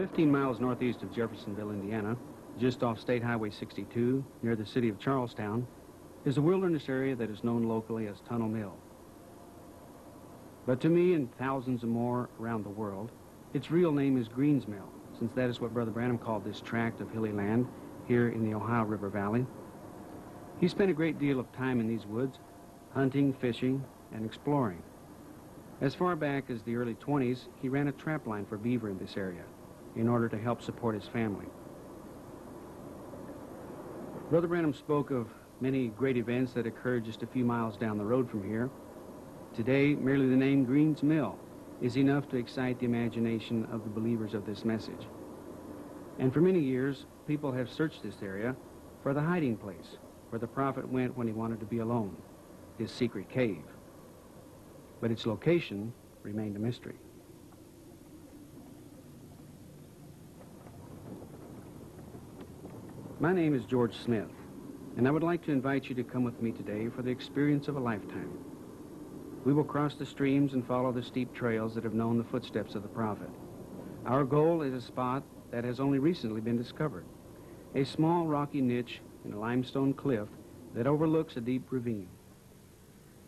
15 miles northeast of Jeffersonville, Indiana, just off State Highway 62, near the city of Charlestown, is a wilderness area that is known locally as Tunnel Mill. But to me and thousands of more around the world, its real name is Greens Mill, since that is what Brother Branham called this tract of hilly land here in the Ohio River Valley. He spent a great deal of time in these woods, hunting, fishing, and exploring. As far back as the early 20s, he ran a trap line for beaver in this area in order to help support his family. Brother Branham spoke of many great events that occurred just a few miles down the road from here. Today, merely the name Greens Mill is enough to excite the imagination of the believers of this message. And for many years, people have searched this area for the hiding place where the prophet went when he wanted to be alone, his secret cave. But its location remained a mystery. My name is George Smith, and I would like to invite you to come with me today for the experience of a lifetime. We will cross the streams and follow the steep trails that have known the footsteps of the prophet. Our goal is a spot that has only recently been discovered, a small rocky niche in a limestone cliff that overlooks a deep ravine.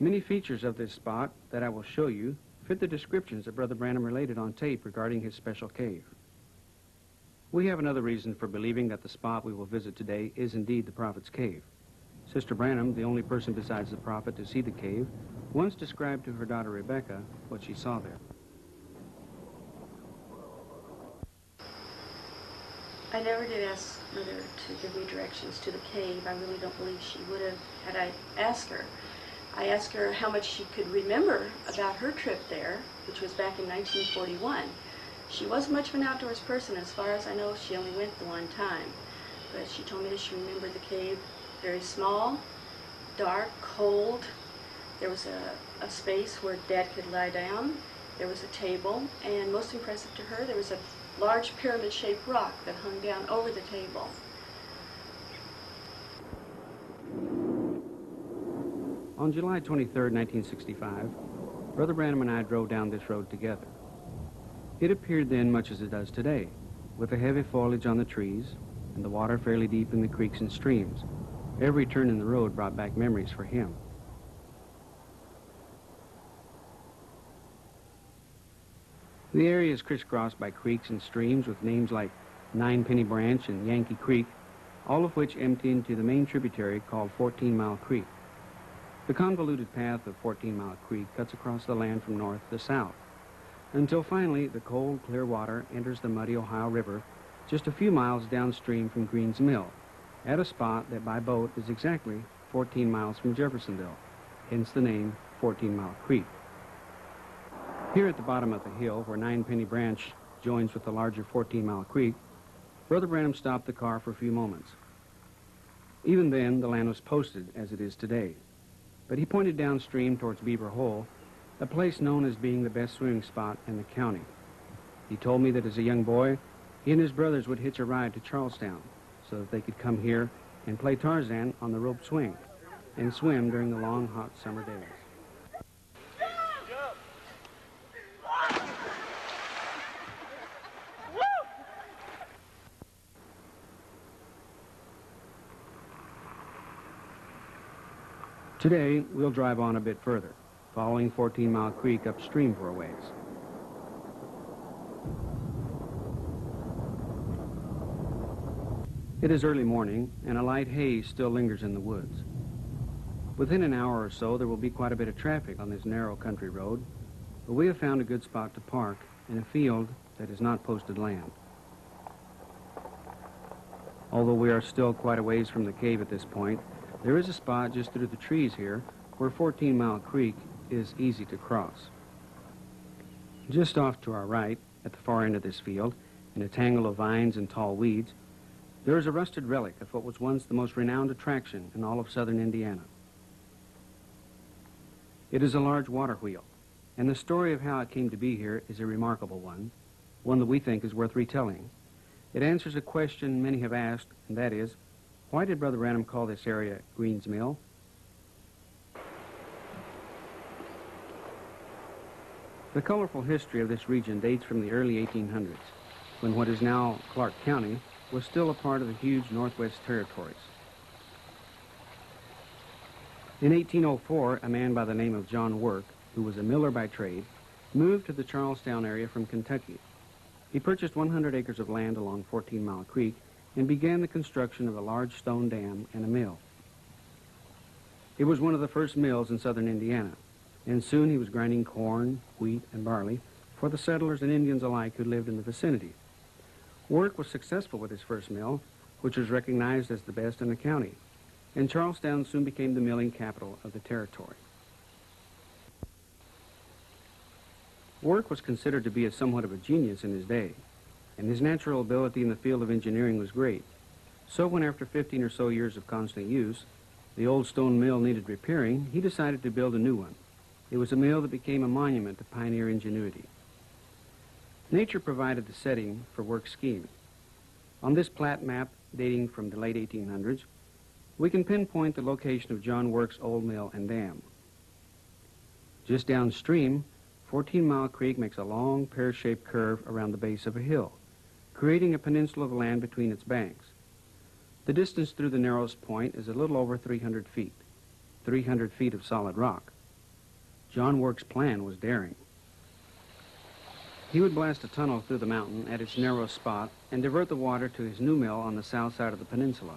Many features of this spot that I will show you fit the descriptions that Brother Branham related on tape regarding his special cave. We have another reason for believing that the spot we will visit today is indeed the prophet's cave. Sister Branham, the only person besides the prophet to see the cave, once described to her daughter Rebecca what she saw there. I never did ask Mother to give me directions to the cave. I really don't believe she would have had I asked her. I asked her how much she could remember about her trip there, which was back in 1941. She wasn't much of an outdoors person. As far as I know, she only went the one time. But she told me that she remembered the cave very small, dark, cold. There was a space where Dad could lie down. There was a table, and most impressive to her, there was a large pyramid-shaped rock that hung down over the table. On July 23, 1965, Brother Branham and I drove down this road together. It appeared then much as it does today, with the heavy foliage on the trees and the water fairly deep in the creeks and streams. Every turn in the road brought back memories for him. The area is crisscrossed by creeks and streams with names like Ninepenny Branch and Yankee Creek, all of which empty into the main tributary called 14 Mile Creek. The convoluted path of 14 Mile Creek cuts across the land from north to south, until finally the cold, clear water enters the muddy Ohio River just a few miles downstream from Greens Mill, at a spot that by boat is exactly 14 miles from Jeffersonville, hence the name 14 Mile Creek. Here at the bottom of the hill, where Ninepenny Branch joins with the larger 14 Mile Creek, Brother Branham stopped the car for a few moments. Even then, the land was posted as it is today, but he pointed downstream towards Beaver Hole, a place known as being the best swimming spot in the county. He told me that as a young boy, he and his brothers would hitch a ride to Charlestown so that they could come here and play Tarzan on the rope swing and swim during the long, hot summer days. Today, we'll drive on a bit further, following 14 Mile Creek upstream for a ways. It is early morning, and a light haze still lingers in the woods. Within an hour or so, there will be quite a bit of traffic on this narrow country road, but we have found a good spot to park in a field that is not posted land. Although we are still quite a ways from the cave at this point, there is a spot just through the trees here where 14 Mile Creek is easy to cross. Just off to our right, at the far end of this field, in a tangle of vines and tall weeds, there is a rusted relic of what was once the most renowned attraction in all of southern Indiana. It is a large water wheel, and the story of how it came to be here is a remarkable one that we think is worth retelling. It answers a question many have asked, and that is, why did Brother Branham call this area Greens Mill? The colorful history of this region dates from the early 1800s, when what is now Clark County was still a part of the huge Northwest Territories. In 1804, a man by the name of John Work, who was a miller by trade, moved to the Charlestown area from Kentucky. He purchased 100 acres of land along 14 Mile Creek and began the construction of a large stone dam and a mill. It was one of the first mills in southern Indiana, and soon he was grinding corn, wheat, and barley for the settlers and Indians alike who lived in the vicinity. Work was successful with his first mill, which was recognized as the best in the county, and Charlestown soon became the milling capital of the territory. Work was considered to be somewhat of a genius in his day, and his natural ability in the field of engineering was great. So when after 15 or so years of constant use, the old stone mill needed repairing, he decided to build a new one. It was a mill that became a monument to pioneer ingenuity. Nature provided the setting for Work's scheme. On this plat map dating from the late 1800s, we can pinpoint the location of John Work's old mill and dam. Just downstream, 14 Mile Creek makes a long pear-shaped curve around the base of a hill, creating a peninsula of land between its banks. The distance through the narrowest point is a little over 300 feet, 300 feet of solid rock. John Work's plan was daring. He would blast a tunnel through the mountain at its narrowest spot and divert the water to his new mill on the south side of the peninsula.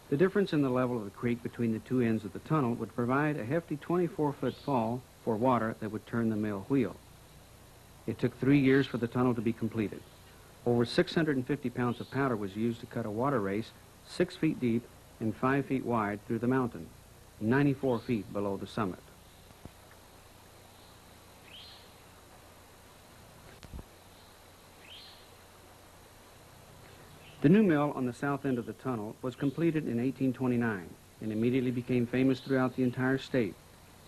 The difference in the level of the creek between the two ends of the tunnel would provide a hefty 24-foot fall for water that would turn the mill wheel. It took 3 years for the tunnel to be completed. Over 650 pounds of powder was used to cut a water race 6 feet deep and 5 feet wide through the mountain, 94 feet below the summit. The new mill on the south end of the tunnel was completed in 1829 and immediately became famous throughout the entire state.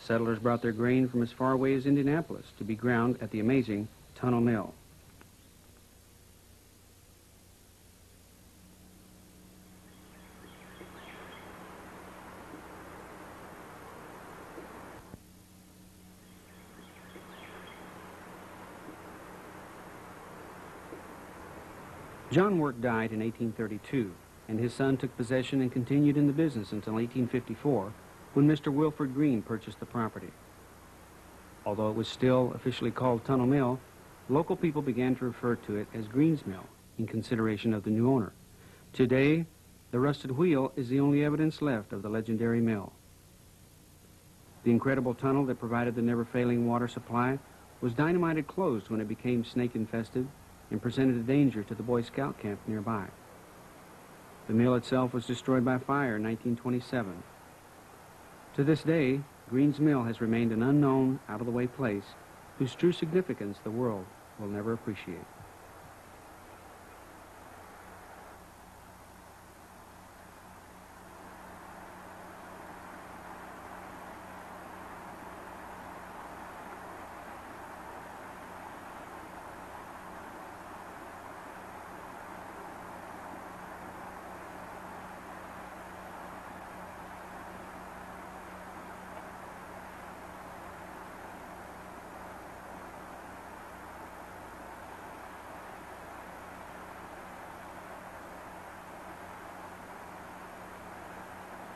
Settlers brought their grain from as far away as Indianapolis to be ground at the amazing Tunnel Mill. John Work died in 1832, and his son took possession and continued in the business until 1854, when Mr. Wilford Green purchased the property. Although it was still officially called Tunnel Mill, local people began to refer to it as Green's Mill in consideration of the new owner. Today, the rusted wheel is the only evidence left of the legendary mill. The incredible tunnel that provided the never-failing water supply was dynamited closed when it became snake-infested and presented a danger to the Boy Scout camp nearby. The mill itself was destroyed by fire in 1927. To this day, Green's Mill has remained an unknown, out-of-the-way place whose true significance the world will never appreciate.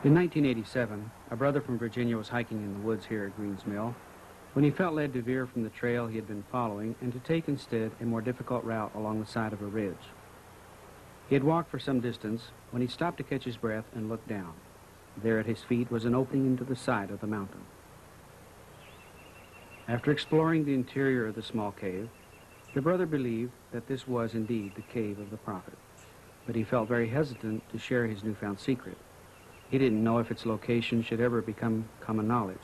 In 1987, a brother from Virginia was hiking in the woods here at Green's Mill when he felt led to veer from the trail he had been following and to take instead a more difficult route along the side of a ridge. He had walked for some distance when he stopped to catch his breath and looked down. There at his feet was an opening into the side of the mountain. After exploring the interior of the small cave, the brother believed that this was indeed the cave of the prophet, but he felt very hesitant to share his newfound secret. He didn't know if its location should ever become common knowledge.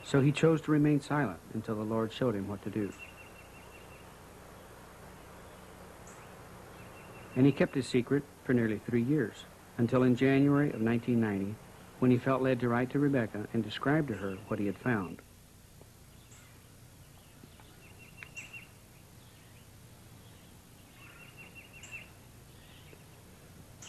So he chose to remain silent until the Lord showed him what to do. And he kept his secret for nearly 3 years, until in January of 1990, when he felt led to write to Rebecca and describe to her what he had found.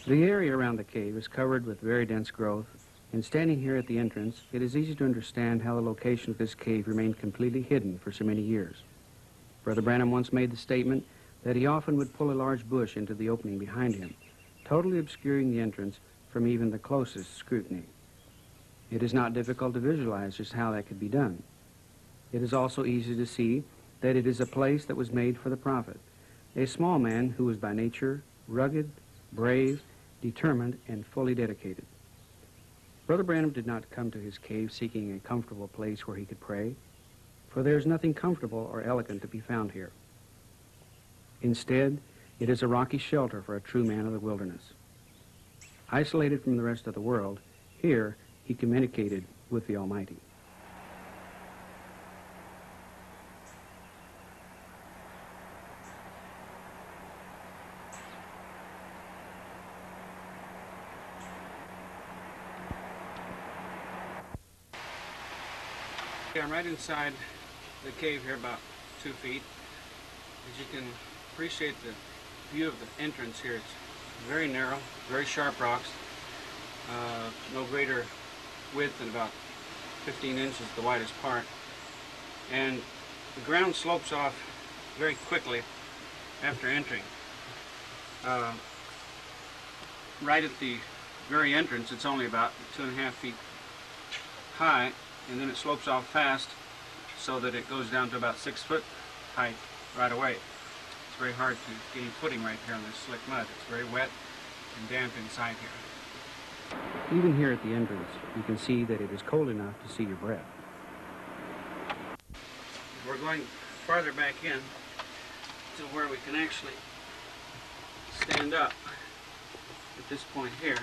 The area around the cave is covered with very dense growth, and standing here at the entrance, it is easy to understand how the location of this cave remained completely hidden for so many years. Brother Branham once made the statement that he often would pull a large bush into the opening behind him, totally obscuring the entrance from even the closest scrutiny. It is not difficult to visualize just how that could be done. It is also easy to see that it is a place that was made for the prophet, a small man who was by nature rugged, brave, determined, and fully dedicated. Brother Branham did not come to his cave seeking a comfortable place where he could pray, for there is nothing comfortable or elegant to be found here. Instead, it is a rocky shelter for a true man of the wilderness. Isolated from the rest of the world, here he communicated with the Almighty. I'm right inside the cave here, about 2 feet. As you can appreciate the view of the entrance here, it's very narrow, very sharp rocks, no greater width than about 15 inches, the widest part. And the ground slopes off very quickly after entering. Right at the very entrance, it's only about 2.5 feet high, and then it slopes off fast so that it goes down to about 6 foot height right away. It's very hard to gain footing right here on this slick mud. It's very wet and damp inside here. Even here at the entrance, you can see that it is cold enough to see your breath. We're going farther back in to where we can actually stand up at this point here.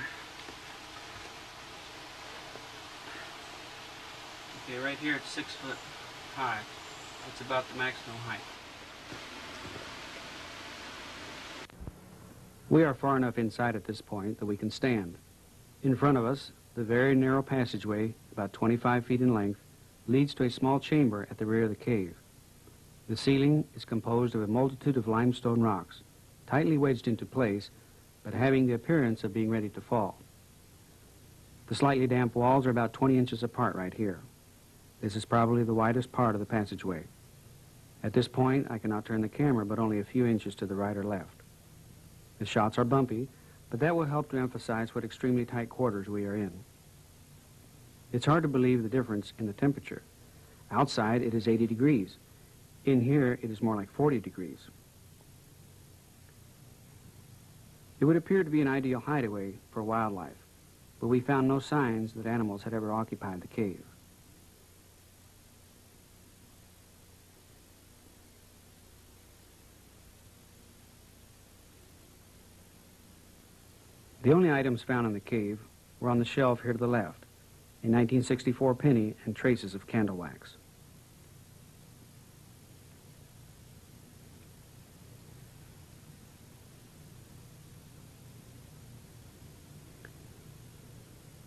Okay, right here it's 6 foot high. That's about the maximum height. We are far enough inside at this point that we can stand. In front of us, the very narrow passageway, about 25 feet in length, leads to a small chamber at the rear of the cave. The ceiling is composed of a multitude of limestone rocks, tightly wedged into place, but having the appearance of being ready to fall. The slightly damp walls are about 20 inches apart right here. This is probably the widest part of the passageway. At this point, I cannot turn the camera but only a few inches to the right or left. The shots are bumpy, but that will help to emphasize what extremely tight quarters we are in. It's hard to believe the difference in the temperature. Outside, it is 80 degrees. In here, it is more like 40 degrees. It would appear to be an ideal hideaway for wildlife, but we found no signs that animals had ever occupied the cave. The only items found in the cave were on the shelf here to the left, a 1964 penny and traces of candle wax.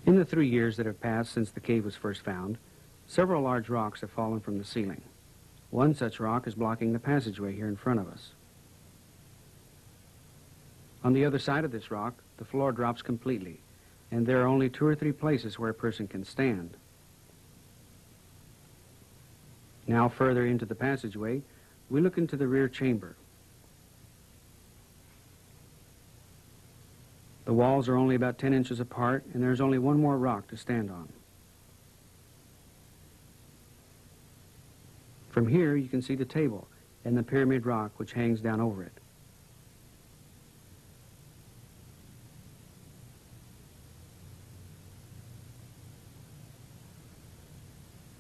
In the 3 years that have passed since the cave was first found, several large rocks have fallen from the ceiling. One such rock is blocking the passageway here in front of us. On the other side of this rock, the floor drops completely, and there are only 2 or 3 places where a person can stand. Now further into the passageway, we look into the rear chamber. The walls are only about 10 inches apart, and there's only one more rock to stand on. From here, you can see the table and the pyramid rock which hangs down over it.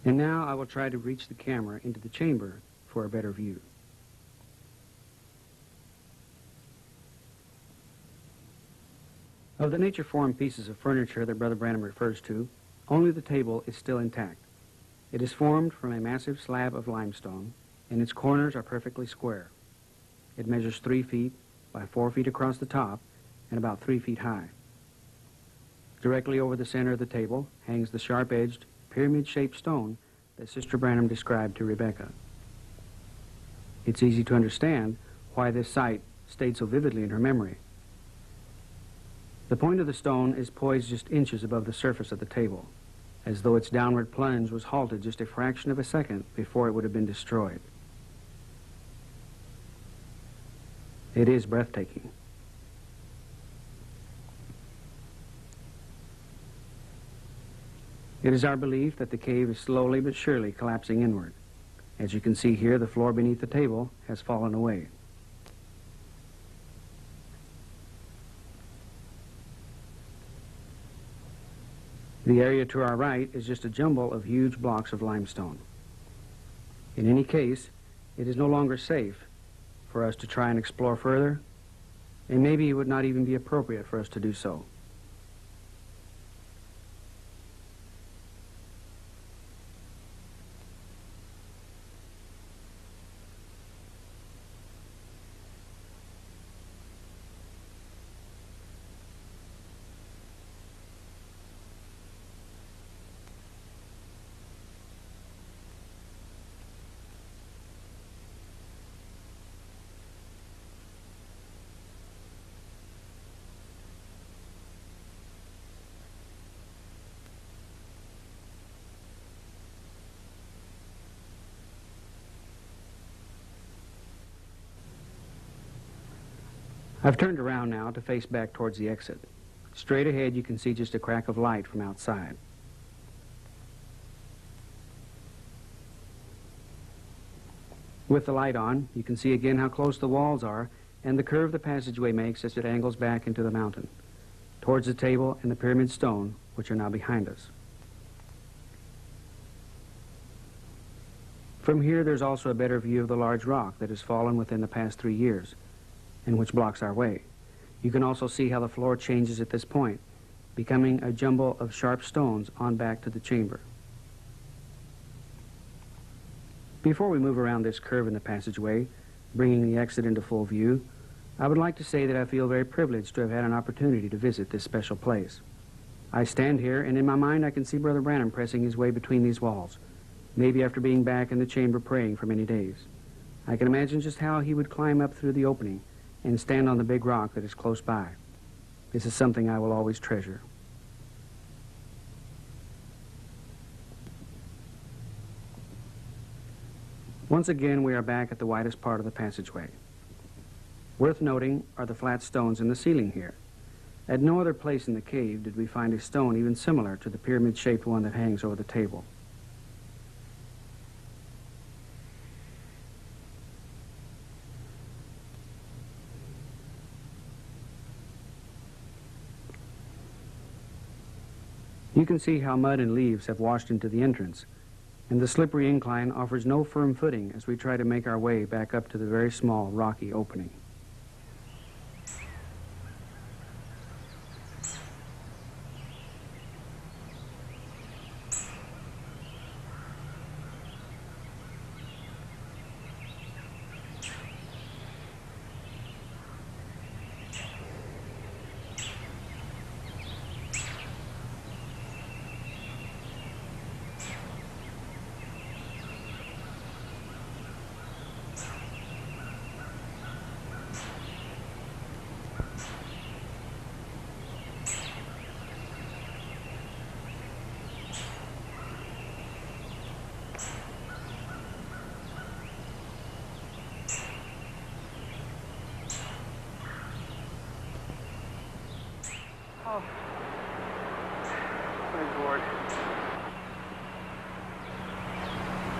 And now I will try to reach the camera into the chamber for a better view. Of the nature-formed pieces of furniture that Brother Branham refers to, only the table is still intact. It is formed from a massive slab of limestone, and its corners are perfectly square. It measures 3 feet by 4 feet across the top and about 3 feet high. Directly over the center of the table hangs the sharp-edged, pyramid-shaped stone that Sister Branham described to Rebecca. It's easy to understand why this sight stayed so vividly in her memory. The point of the stone is poised just inches above the surface of the table, as though its downward plunge was halted just a fraction of a second before it would have been destroyed. It is breathtaking. It is our belief that the cave is slowly but surely collapsing inward. As you can see here, the floor beneath the table has fallen away. The area to our right is just a jumble of huge blocks of limestone. In any case, it is no longer safe for us to try and explore further, and maybe it would not even be appropriate for us to do so. I've turned around now to face back towards the exit. Straight ahead you can see just a crack of light from outside. With the light on, you can see again how close the walls are and the curve the passageway makes as it angles back into the mountain, towards the table and the pyramid stone, which are now behind us. From here there's also a better view of the large rock that has fallen within the past 3 years, and which blocks our way. You can also see how the floor changes at this point, becoming a jumble of sharp stones on back to the chamber. Before we move around this curve in the passageway, bringing the exit into full view, I would like to say that I feel very privileged to have had an opportunity to visit this special place. I stand here, and in my mind I can see Brother Branham pressing his way between these walls, maybe after being back in the chamber praying for many days. I can imagine just how he would climb up through the opening and stand on the big rock that is close by. This is something I will always treasure. Once again, we are back at the widest part of the passageway. Worth noting are the flat stones in the ceiling here. At no other place in the cave did we find a stone even similar to the pyramid-shaped one that hangs over the table. You can see how mud and leaves have washed into the entrance, and the slippery incline offers no firm footing as we try to make our way back up to the very small rocky opening. Oh, my Lord.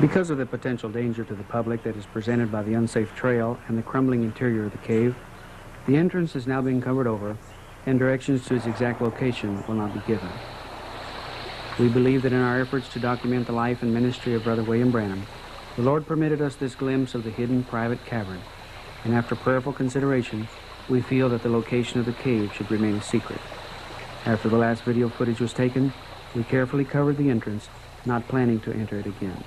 Because of the potential danger to the public that is presented by the unsafe trail and the crumbling interior of the cave, the entrance is now being covered over, and directions to its exact location will not be given. We believe that in our efforts to document the life and ministry of Brother William Branham, the Lord permitted us this glimpse of the hidden private cavern, and after prayerful consideration, we feel that the location of the cave should remain a secret. After the last video footage was taken, we carefully covered the entrance, not planning to enter it again.